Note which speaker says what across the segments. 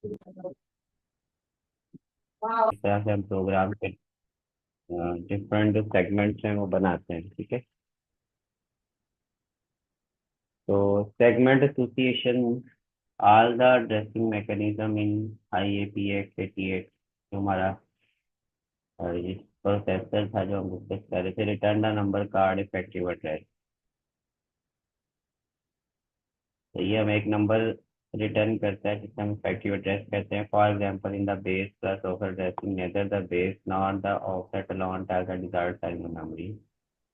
Speaker 1: इस तरह से हम प्रोग्राम के डिफरेंट जो सेगमेंट्स हैं वो बनाते हैं, ठीक है। तो segment association all the dressing mechanism in IAPX 88, जो हमारा इस प्रोसेसर था जो हम डिस्कस कर रहे थे, return the number card effective address. तो ये हमें एक नंबर रिटर्न करता है जिसे हम इफेक्टिव एड्रेस कहते हैं। For example in the base plus of addressing neither the base not the offset alone as the desired size in memory.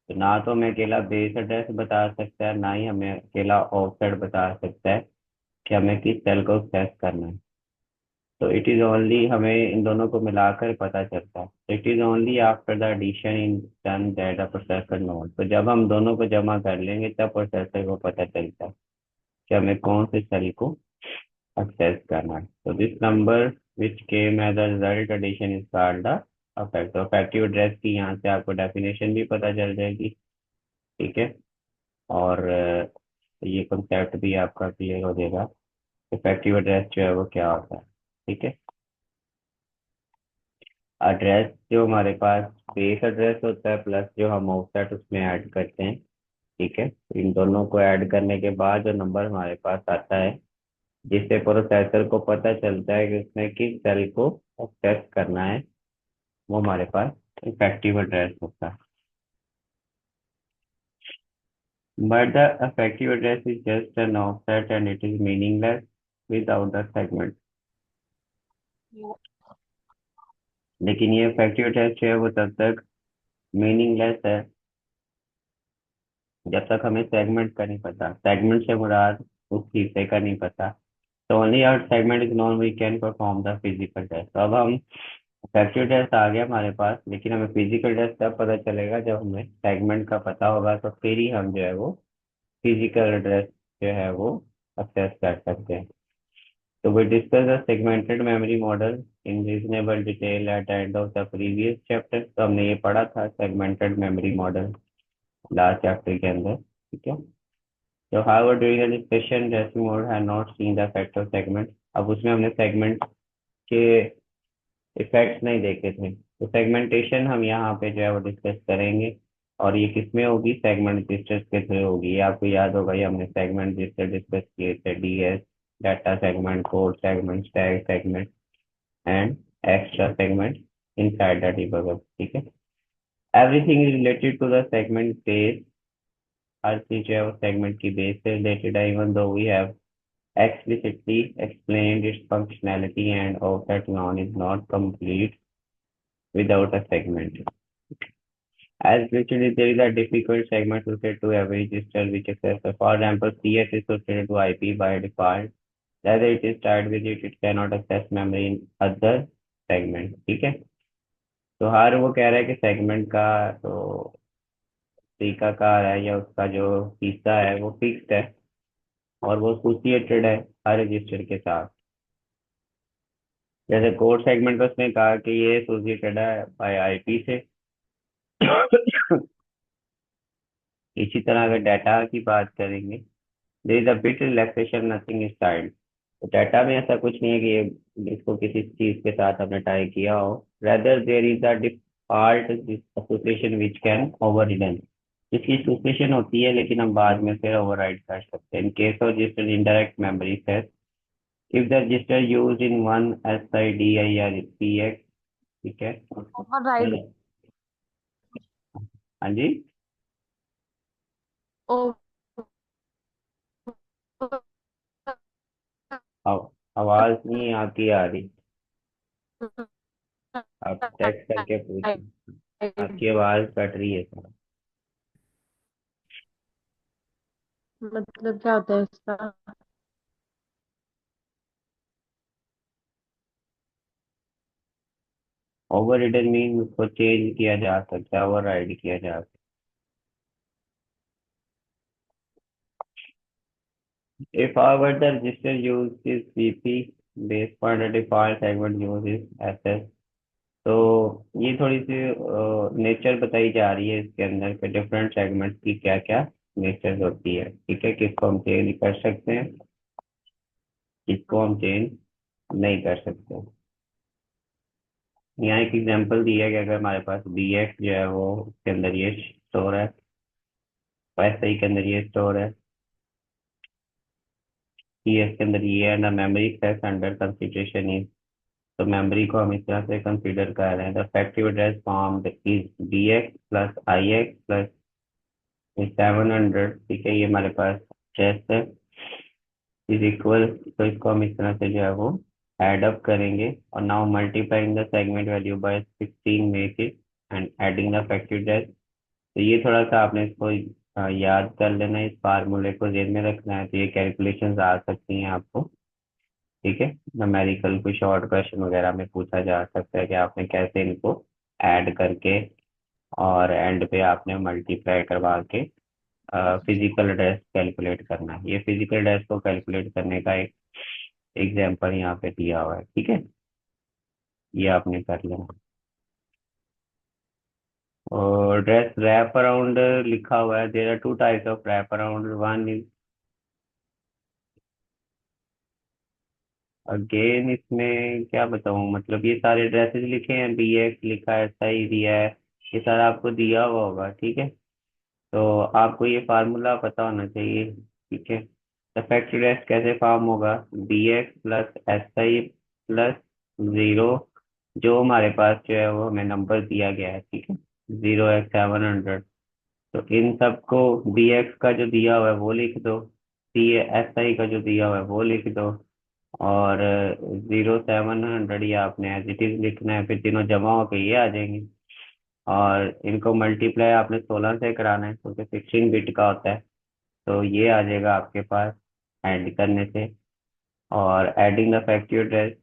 Speaker 1: तो ना तो हमें अकेला बेस एड्रेस बता सकता है, ना ही हमें अकेला ऑफसेट बता सकता है कि हमें किस सेल को एक्सेस करना है। तो इट इज ओनली, हमें इन दोनों को मिलाकर पता चलता है। It is only after the addition in done that the processor note. तो जब हम दोनों को जमा कर लेंगे तब प्रोसेसर को पता चलता है कि हमें कौन से सेल को एक्सेस करना है। तो this number which came as a result addition is called the affect. तो अफेक्टिव एड्रेस की यहाँ से आपको डेफिनेशन भी पता चल जाएगी, ठीक है। और ये कंसेप्ट भी आपका क्लियर हो जाएगा, इफेक्टिव एड्रेस जो है वो क्या होता है, ठीक है। एड्रेस जो हमारे पास बेस एड्रेस होता है प्लस जो हम ऑफसेट उसमें ऐड करते हैं, ठीक है। इन दोनों को ऐड करने के बाद जो नंबर हमारे पास आता है, जिससे प्रोसेसर को पता चलता है कि उसने किस सेल को एक्सेस करना है, वो हमारे पास इफेक्टिव एड्रेस होता है। But the effective address is just an offset and it is meaningless without the segment. लेकिन ये इफेक्टिव एड्रेस जो है वो तब तक मीनिंगलेस है जब तक हमें सेगमेंट का नहीं पता। सेगमेंट से मुराद उस हिस्से का नहीं पता। तो only our segment is known we can perform the physical test. तो अब हम इफेक्टिव टेस्ट आ गया हमारे पास, लेकिन हमें फिजिकल टेस्ट तब पता चलेगा जब हमें सेगमेंट का पता होगा। तो फिर ही हम जो है वो फिजिकल एड्रेस जो है वो एक्सेस कर सकते हैं। तो we discuss the segmented memory model in reasonable detail at the end of the previous chapter. तो हमने ये पढ़ा था segmented memory model last chapter के अंदर, ठीक है। तो however during the discussion dressing mode had not seen the effect of segment। अब उसमें हमने सेगमेंट के इफेक्ट्स नहीं देखे थे। तो सेगमेंटेशन हम यहाँ पे जो है वो डिस्कस करेंगे। और ये किसमें होगी? सेगमेंट रजिस्टर्स के थ्रू होगी। ये आपको याद होगा, ये हमने सेगमेंट रजिस्टर डिस्कस किए थे। DS, data segment, code segment, stack segment and extra segment inside the debugger, ठीक है। Everything is related to the segment base. हर चीज जो है वो सेगमेंट की बेस से रिलेटेड है, even though we have explicitly explained its functionality and offset noun is not complete without a segment. As literally there is a difficult segment associated to every register which access. For example, CS is associated to IP by default. Rather it is tied with it, it cannot access memory in other segment, ठीक है। तो हर वो कह रहा है कि segment का तो तरीकाकार है या उसका जो हिस्सा है वो फिक्स्ड है और वो एसोसिएटेड है हर रजिस्टर के साथ। जैसे कोड सेगमेंट में उसने कहा कि ये एसोसिएटेड है बाय IP से। इसी तरह अगर डाटा की बात करेंगे, there is a bit relaxation, nothing is tied. तो डाटा में ऐसा कुछ नहीं है कि ये इसको किसी चीज के साथ हमने टाई किया हो। Rather there is a default association which can overridden. इसकी एसोसिएशन होती है लेकिन हम बाद में फिर ओवरराइड कर सकते हैं। In case of register indirect memory set, if the register used in one SIDIRPX, ठीक है।
Speaker 2: ओवरराइड।
Speaker 1: हाँ जी। आवाज नहीं आपकी आ रही। आप टेक्स्ट करके पूछिए, आपकी आवाज कट रही है सर।
Speaker 2: मतलब क्या होता है इसका?
Speaker 1: ओवर रिडन मीन उसको चेंज किया जा सकता है, ओवर राइड किया जा सकता है। If however the register uses CP base point default segment uses SS। तो ये थोड़ी सी नेचर बताई जा रही है इसके अंदर के डिफरेंट सेगमेंट्स की क्या क्या नेचर होती है, ठीक है। किसको हम चेंज कर सकते हैं, किसको हम चेंज नहीं कर सकते। यहाँ एक एग्जांपल दिया गया, अगर हमारे पास बी एक्स जो है वो उसके अंदर ये स्टोर है, वैसे ही के अंदर ये स्टोर है, सी एस के अंदर ये है ना, memory access under consideration is. तो मेमोरी को हम इस तरह से कंसीडर कर रहे हैं, the effective address formed is B X plus I X plus 700, ठीक है, ये हमारे पास एड्रेस है, इज इक्वल। तो इसको हम इस तरह से जो है वो एड अप करेंगे, और now multiplying the segment value by 16 make it and adding the effective address. तो ये थोड़ा सा आपने इसको याद कर लेना है, इस फार्मूले को जेब में रखना है, तो ये कैलकुलेशंस आ सकती हैं आपको। ठीक है, न्यूमेरिकल कोई शॉर्ट क्वेश्चन वगैरह में पूछा जा सकता है कि आपने कैसे इनको ऐड करके और एंड पे आपने मल्टीप्लाई करवा के फिजिकल एड्रेस कैलकुलेट करना है। ये फिजिकल एड्रेस को कैलकुलेट करने का एक एग्जाम्पल यहाँ पे दिया हुआ है, ठीक है, ये आपने कर लेना। और ड्रेस रैप अराउंड लिखा हुआ है, there are two types of wrap around, one is, again इसमें क्या बताऊं, मतलब ये सारे ड्रेसेस लिखे हैं, बी एक्स लिखा है, सही दिया है, ये सारा आपको दिया हुआ होगा, ठीक है। तो आपको ये फार्मूला पता होना चाहिए, ठीक है। द फैक्टर ड्रेस कैसे फॉर्म होगा, B X plus S I plus zero, जो हमारे पास जो है वो हमें नंबर दिया गया है, ठीक है, 0x700। तो इन सबको बी एक्स का जो दिया हुआ है वो लिख दो, सी एस आई का जो दिया हुआ है वो लिख दो, और 0 700 ये आपने एज इट इज लिखना है, फिर तीनों जमा होके ये आ जाएंगे। और इनको मल्टीप्लाई आपने 16 से कराना है क्योंकि 16 बिट का होता है, तो ये आ जाएगा आपके पास ऐड करने से। और adding the effective address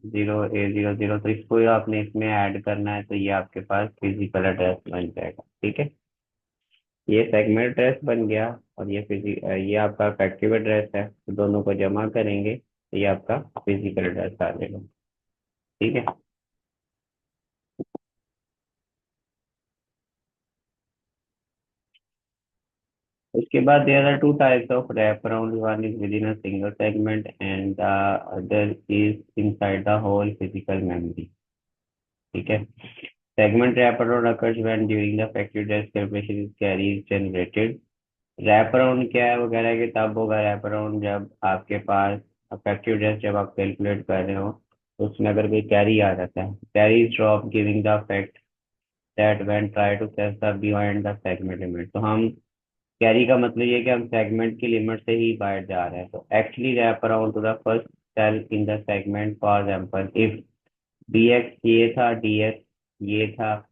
Speaker 1: 0 A 0 0, तो इसको ही आपने इसमें ऐड करना है, तो ये आपके पास फिजिकल एड्रेस बन जाएगा, ठीक है। ये सेगमेंट एड्रेस बन गया, और ये आपका फैक्टिव एड्रेस है, तो दोनों को जमा करेंगे तो ये आपका फिजिकल एड्रेस आ जाएगा, ठीक है। उसके बाद there are two types of wrap around, one is within a single segment and the other is inside the whole physical memory, ठीक है। Segment wrap around occurs when during the factory test calculation is carry is generated। Wrap around क्या है वगैरह के, तब होगा wrap around जब आपके पास फैक्टिव टेस्ट जब आप कैलकुलेट कर रहे हो, तो उसमें अगर कोई कैरी आ जाता है, carry is drop giving the fact that when try to test the beyond the segment limit. तो हम कैरी का मतलब ये है कि हम सेगमेंट की लिमिट से ही बाहर जा रहे हैं, तो actually wrap around to the first cell in the segment, for example if B X ये था, डी एक्स ये था,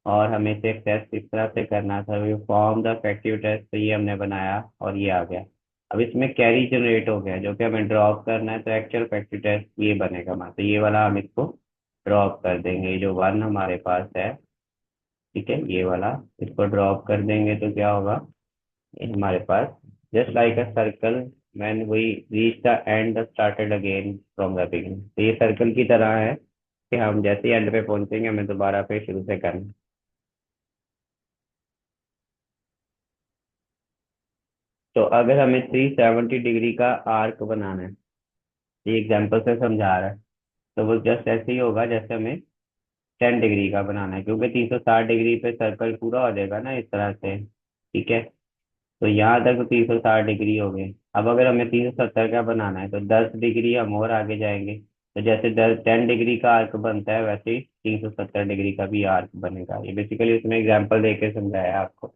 Speaker 1: और हमें से टेस्ट इस तरह से करना था, वी फॉर्म द फैक्टिव टेस्ट, तो ये हमने बनाया और ये आ गया। अब इसमें कैरी जनरेट हो गया जो कि हमें ड्रॉप करना है, तो एक्चुअल फैक्टिव टेस्ट ये बनेगा हमारा, तो ये वाला हम इसको ड्रॉप कर देंगे, ये जो वन हमारे पास है, ठीक है, ये वाला इसको ड्रॉप कर देंगे, तो क्या होगा, ये हमारे पास just like a circle when we reach the end started again from the beginning. तो ये सर्कल की तरह है कि हम जैसे ही एंड पे पहुंचेंगे हमें दोबारा पे शुरू से करना है। तो अगर हमें 370 डिग्री का आर्क बनाना है, ये एग्जाम्पल से समझा रहा है, तो वो जस्ट ऐसे ही होगा जैसे हमें 10 डिग्री का बनाना है, क्योंकि 360 डिग्री पे सर्कल पूरा हो जाएगा ना इस तरह से, ठीक है। तो यहाँ तक तो 360 डिग्री हो गई। अब अगर हमें 370 का बनाना है तो 10 डिग्री हम और आगे जाएंगे, तो जैसे 10 डिग्री का आर्क बनता है वैसे ही 370 डिग्री का भी आर्क बनेगा। ये बेसिकली उसमें एग्जाम्पल देके समझाया आपको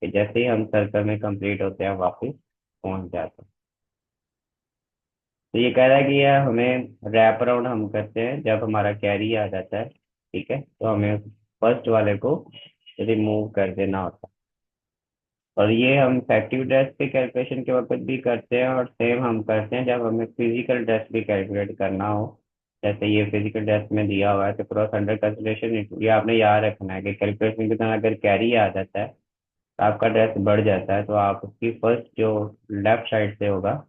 Speaker 1: कि जैसे ही हम सर्कल में कंप्लीट होते हैं वापस पहुंच जाते हैं। तो ये कह रहा है कि यह हमें रैप अराउंड हम करते हैं जब हमारा कैरी आ जाता है, ठीक है, तो हमें फर्स्ट वाले को रिमूव कर देना होता है। और ये हम फैक्टिव ड्रेस के कैलकुलेशन के वक्त भी करते हैं, और सेम हम करते हैं जब हमें फिजिकल ड्रेस भी कैलकुलेट करना हो। जैसे ये फिजिकल ड्रेस में दिया हुआ है तो क्रॉस अंडर कंसिडरेशन, ये आपने याद रखना है कि कैलकुलेशन के दौरान अगर कैरी आ जाता है तो आपका ड्रेस बढ़ जाता है, तो आप उसकी फर्स्ट जो लेफ्ट साइड से होगा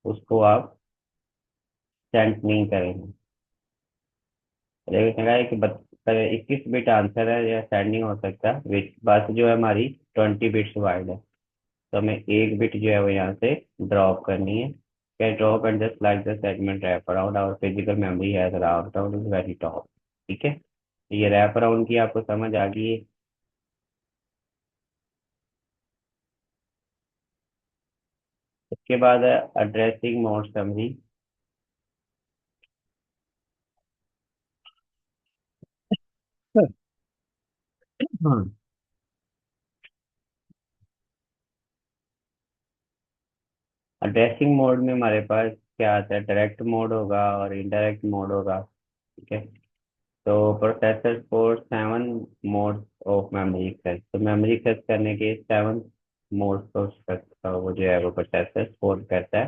Speaker 1: उसको आप सेंड नहीं करेंगे। लेकिन कह रहा है कि 21 बिट आंसर है, या सेंड नहीं हो सकता, बिट बस जो है हमारी 20 बिट्स वाइड है, तो हमें 1 बिट जो है वो यहाँ से ड्रॉप करनी है। get drop and just like the segment wrap around our physical memory has route out is very top। ठीक है, ये रैप अराउंड की आपको समझ आ गई है। इसके बाद है addressing mode summary. Addressing mode में हमारे पास क्या आता है, डायरेक्ट मोड होगा और इनडायरेक्ट मोड होगा। ठीक है, तो processor four 7 mode of memory access, तो मेमोरी एक्सेस करने के 7 मोड को वो जो है वो प्रोसेसर फोर करता है।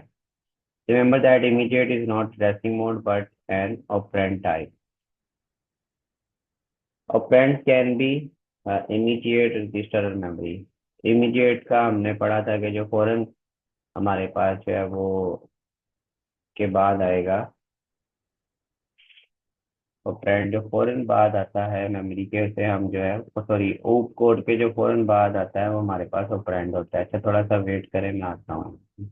Speaker 1: Remember that immediate is not addressing mode but an operand type. Operand can be immediate register और मेमोरी। इमीडिएट का हमने पढ़ा था कि जो फौरन हमारे पास जो है वो के बाद आएगा, ऑपरेंड जो फौरन बाद आता है मेमोरी के, से हम जो है, सॉरी, ओप कोड के जो फौरन बाद आता है वो हमारे पास ऑपरेंड होता है। अच्छा थोड़ा सा वेट करें, मैं आता हूँ।